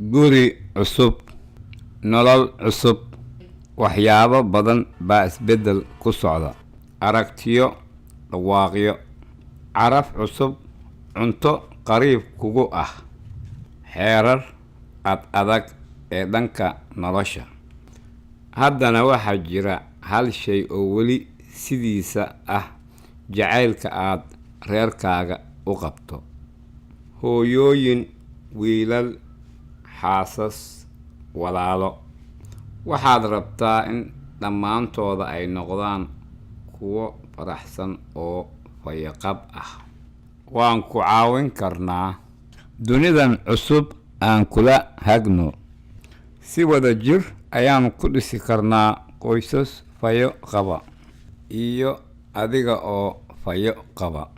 guri cusub, nolol cusub. waxyaabo badan baa isbeddel ku socda. aragtiyo, dhawaaqyo, caraf cusub, cunto qariib kugu ah, xeerar ad adag ee dhanka nolosha. haddana waxaa jira hal shay oo weli sidiisa ah: jacaylka aad reerkaaga u qabto. hooyooyin, wiilal, xaasas, walaalo, waxaad rabtaa in dhammaantooda ay noqdaan kuwo faraxsan oo fayaqab ah. waan ku caawin karnaa. dunidan cusub aan kula hagno. si wada jir ayaan ku dhisi karnaa qoysas fayo qaba iyo adiga oo fayo qaba.